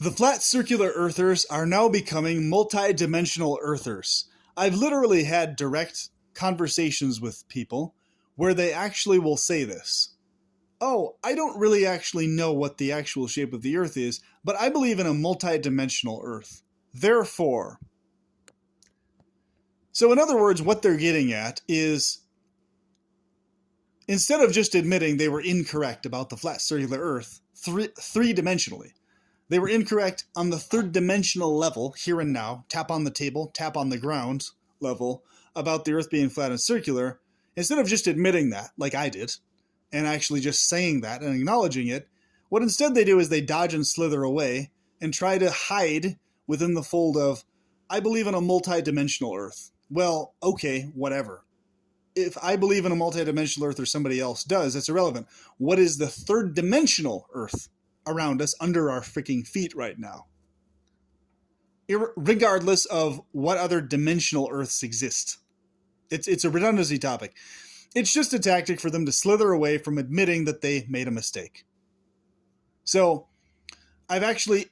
The flat circular earthers are now becoming multi-dimensional earthers. I've literally had direct conversations with people where they actually will say this. Oh, I don't really actually know what the actual shape of the earth is, but I believe in a multi-dimensional earth. Therefore. So in other words, what they're getting at is, instead of just admitting they were incorrect about the flat circular earth three-dimensionally, they were incorrect on the third dimensional level, here and now, tap on the table, tap on the ground level, about the earth being flat and circular. Instead of just admitting that, like I did, and actually just saying that and acknowledging it, what instead they do is they dodge and slither away and try to hide within the fold of, I believe in a multi-dimensional earth. Well, okay, whatever. If I believe in a multi-dimensional earth or somebody else does, it's irrelevant. What is the third dimensional earth around us, under our freaking feet right now? Regardless of what other dimensional earths exist. It's a redundancy topic. It's just a tactic for them to slither away from admitting that they made a mistake. So, I've actually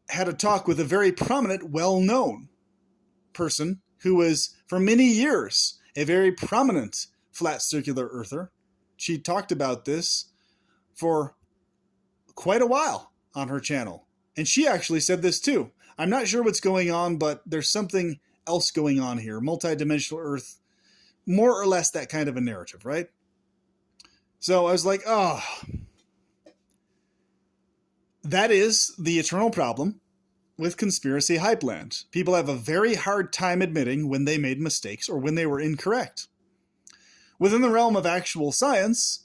had a talk with a very prominent, well-known person who was, for many years, a very prominent flat circular earther. She talked about this for quite a while on her channel. And she actually said this too. I'm not sure what's going on, but there's something else going on here. Multi-dimensional earth, more or less that kind of a narrative, right? So I was like, oh, that is the eternal problem with conspiracy hype land. People have a very hard time admitting when they made mistakes or when they were incorrect. Within the realm of actual science,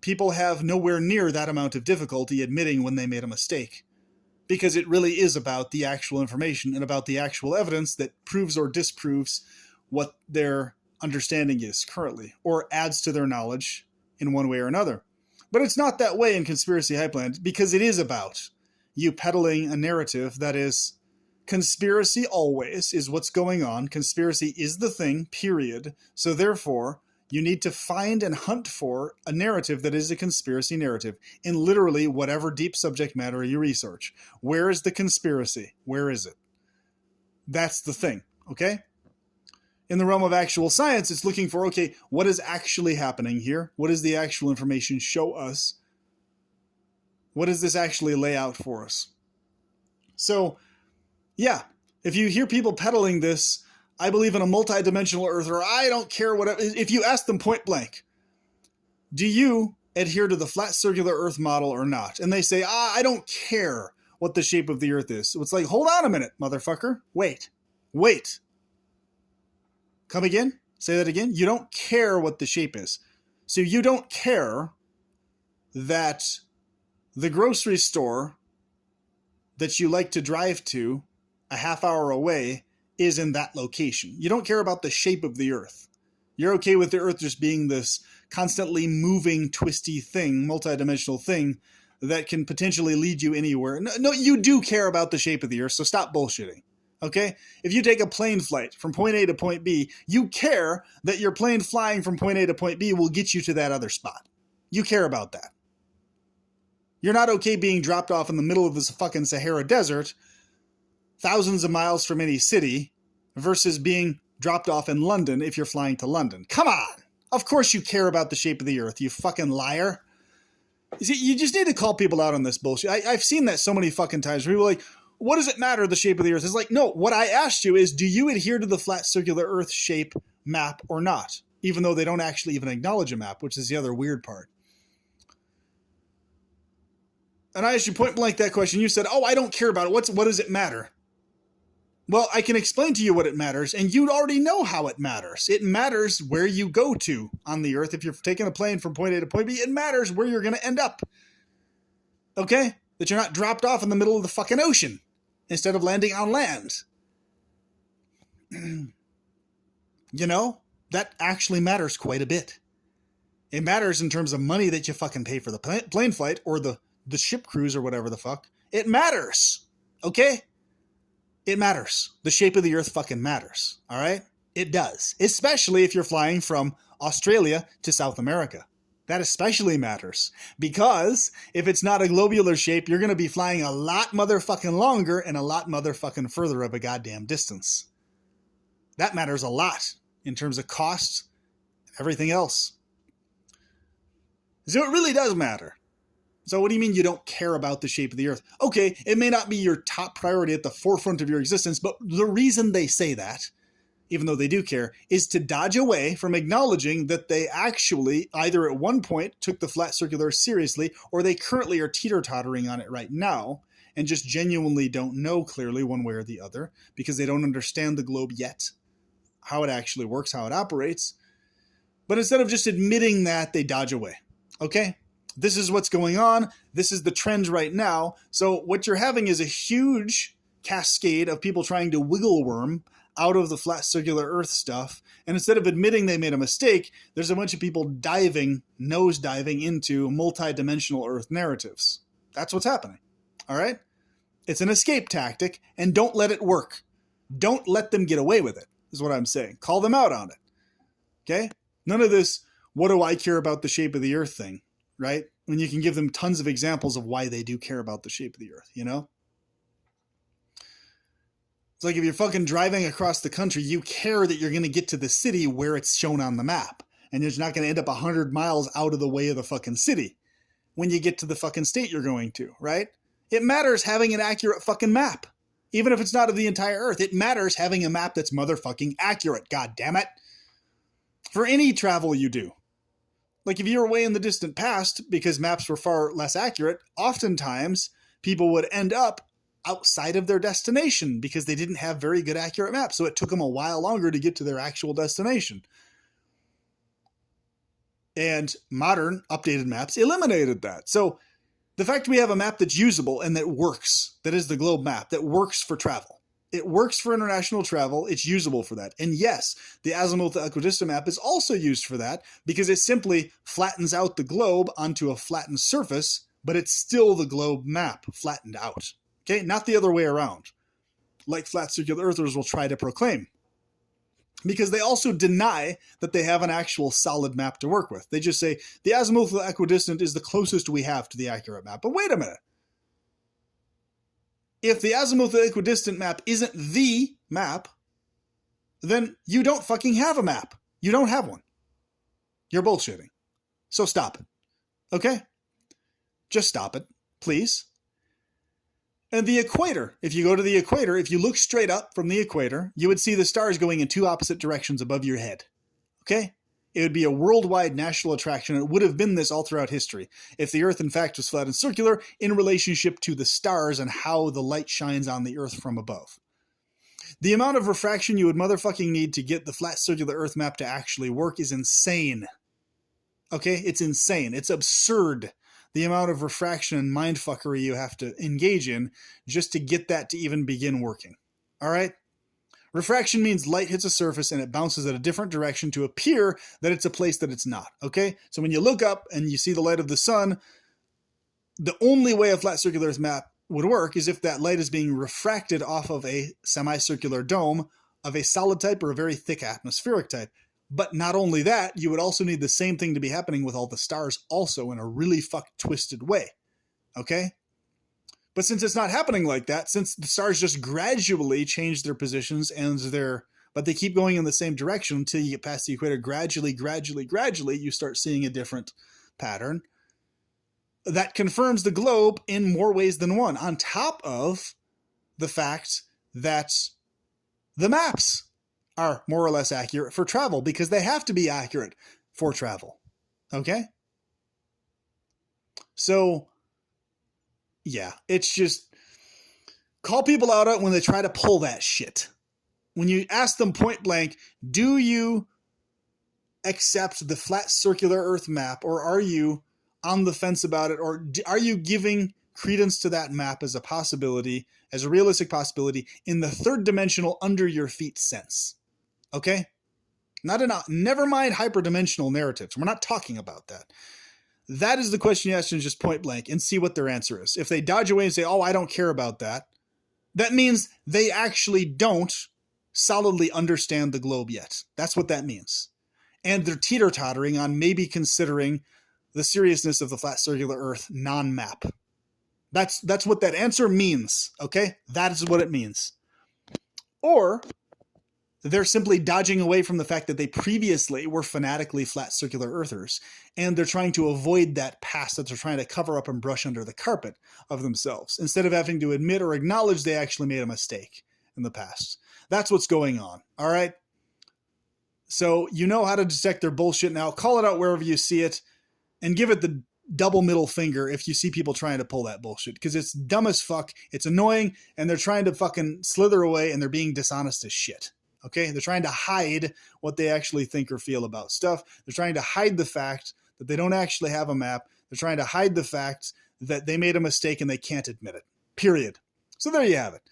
people have nowhere near that amount of difficulty admitting when they made a mistake, because it really is about the actual information and about the actual evidence that proves or disproves what their understanding is currently, or adds to their knowledge in one way or another. But it's not that way in conspiracy hype land, because it is about you peddling a narrative that is, conspiracy always is what's going on. Conspiracy is the thing, period. So therefore, you need to find and hunt for a narrative that is a conspiracy narrative in literally whatever deep subject matter you research. Where is the conspiracy? Where is it? That's the thing, okay? In the realm of actual science, it's looking for, okay, what is actually happening here? What does the actual information show us? What does this actually lay out for us? So, yeah, if you hear people peddling this, I believe in a multi-dimensional earth, or I don't care what, if you ask them point blank, do you adhere to the flat circular earth model or not? And they say, I don't care what the shape of the earth is. So it's like, hold on a minute, motherfucker. Wait. Come again? Say that again. You don't care what the shape is. So you don't care that the grocery store that you like to drive to a half hour away is in that location. You don't care about the shape of the earth. You're okay with the earth just being this constantly moving, twisty thing, multidimensional thing that can potentially lead you anywhere. No, you do care about the shape of the earth, so stop bullshitting. Okay? If you take a plane flight from point A to point B, you care that your plane flying from point A to point B will get you to that other spot. You care about that. You're not okay being dropped off in the middle of this fucking Sahara Desert, thousands of miles from any city, versus being dropped off in London if you're flying to London. Come on! Of course you care about the shape of the earth, you fucking liar. You see, you just need to call people out on this bullshit. I've seen that so many fucking times. People are like, what does it matter, the shape of the earth? It's like, no, what I asked you is, do you adhere to the flat circular earth shape map or not? Even though they don't actually even acknowledge a map, which is the other weird part. And I asked you point blank that question. You said, oh, I don't care about it. What does it matter? Well, I can explain to you what it matters, and you already know how it matters. It matters where you go to on the earth. If you're taking a plane from point A to point B, it matters where you're going to end up. Okay? That you're not dropped off in the middle of the fucking ocean instead of landing on land. You know, that actually matters quite a bit. It matters in terms of money that you fucking pay for the plane flight or the ship cruise or whatever the fuck. It matters. Okay? It matters. The shape of the earth fucking matters. All right? It does. Especially if you're flying from Australia to South America. That especially matters, because if it's not a globular shape, you're going to be flying a lot motherfucking longer and a lot motherfucking further of a goddamn distance. That matters a lot in terms of cost and everything else. So it really does matter. So what do you mean you don't care about the shape of the Earth? Okay, it may not be your top priority at the forefront of your existence, but the reason they say that, even though they do care, is to dodge away from acknowledging that they actually either at one point took the flat circular seriously, or they currently are teeter-tottering on it right now and just genuinely don't know clearly one way or the other because they don't understand the globe yet, how it actually works, how it operates. But instead of just admitting that, they dodge away. Okay? This is what's going on. This is the trend right now. So what you're having is a huge cascade of people trying to wiggle worm out of the flat circular Earth stuff. And instead of admitting they made a mistake, there's a bunch of people nose diving into multi-dimensional Earth narratives. That's what's happening. All right? It's an escape tactic, and don't let it work. Don't let them get away with it, is what I'm saying. Call them out on it. Okay? None of this, what do I care about the shape of the Earth thing, right? When you can give them tons of examples of why they do care about the shape of the Earth, you know? It's like if you're fucking driving across the country, you care that you're going to get to the city where it's shown on the map. And you're not going to end up 100 miles out of the way of the fucking city when you get to the fucking state you're going to, right? It matters having an accurate fucking map. Even if it's not of the entire Earth, it matters having a map that's motherfucking accurate, god damn it. For any travel you do. Like if you're way in the distant past, because maps were far less accurate, oftentimes people would end up outside of their destination because they didn't have very good accurate maps. So it took them a while longer to get to their actual destination. And modern updated maps eliminated that. So the fact we have a map that's usable and that works, that is the globe map, that works for travel. It works for international travel. It's usable for that. And yes, the Azimuth Equidistant map is also used for that because it simply flattens out the globe onto a flattened surface, but it's still the globe map flattened out. Okay, not the other way around, like flat circular earthers will try to proclaim. Because they also deny that they have an actual solid map to work with. They just say, the Azimuth Equidistant is the closest we have to the accurate map. But wait a minute. If the Azimuth Equidistant map isn't the map, then you don't fucking have a map. You don't have one. You're bullshitting. So stop it. Okay? Just stop it, please. And the equator, if you go to the equator, if you look straight up from the equator, you would see the stars going in two opposite directions above your head. Okay? It would be a worldwide national attraction. It would have been this all throughout history if the Earth, in fact, was flat and circular in relationship to the stars and how the light shines on the Earth from above. The amount of refraction you would motherfucking need to get the flat circular Earth map to actually work is insane. Okay? It's insane. It's absurd. The amount of refraction and mindfuckery you have to engage in just to get that to even begin working. All right? Refraction means light hits a surface and it bounces at a different direction to appear that it's a place that it's not. Okay? So when you look up and you see the light of the sun, the only way a flat circular Earth map would work is if that light is being refracted off of a semicircular dome of a solid type or a very thick atmospheric type. But not only that, you would also need the same thing to be happening with all the stars also in a really twisted way. Okay? But since it's not happening like that, since the stars just gradually change their positions but they keep going in the same direction until you get past the equator, gradually, you start seeing a different pattern. That confirms the globe in more ways than one, on top of the fact that the maps are more or less accurate for travel because they have to be accurate for travel. Okay? So, yeah, it's just call people out when they try to pull that shit. When you ask them point blank, do you accept the flat circular Earth map, or are you on the fence about it, or are you giving credence to that map as a possibility, as a realistic possibility in the third dimensional under your feet sense? Okay? Never mind hyperdimensional narratives. We're not talking about that. That is the question you ask them just point blank and see what their answer is. If they dodge away and say, oh, I don't care about that, that means they actually don't solidly understand the globe yet. That's what that means. And they're teeter-tottering on maybe considering the seriousness of the flat circular Earth non-map. That's what that answer means, okay? That is what it means. Or they're simply dodging away from the fact that they previously were fanatically flat circular earthers, and they're trying to avoid that past that they're trying to cover up and brush under the carpet of themselves, instead of having to admit or acknowledge they actually made a mistake in the past. That's what's going on, all right? So you know how to detect their bullshit now. Call it out wherever you see it, and give it the double middle finger if you see people trying to pull that bullshit, because it's dumb as fuck, it's annoying, and they're trying to fucking slither away, and they're being dishonest as shit. Okay, they're trying to hide what they actually think or feel about stuff. They're trying to hide the fact that they don't actually have a map. They're trying to hide the fact that they made a mistake and they can't admit it. Period. So there you have it.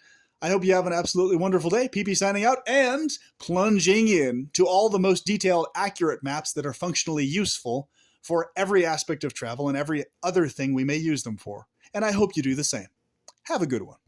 I hope you have an absolutely wonderful day. PP signing out and plunging in to all the most detailed, accurate maps that are functionally useful for every aspect of travel and every other thing we may use them for. And I hope you do the same. Have a good one.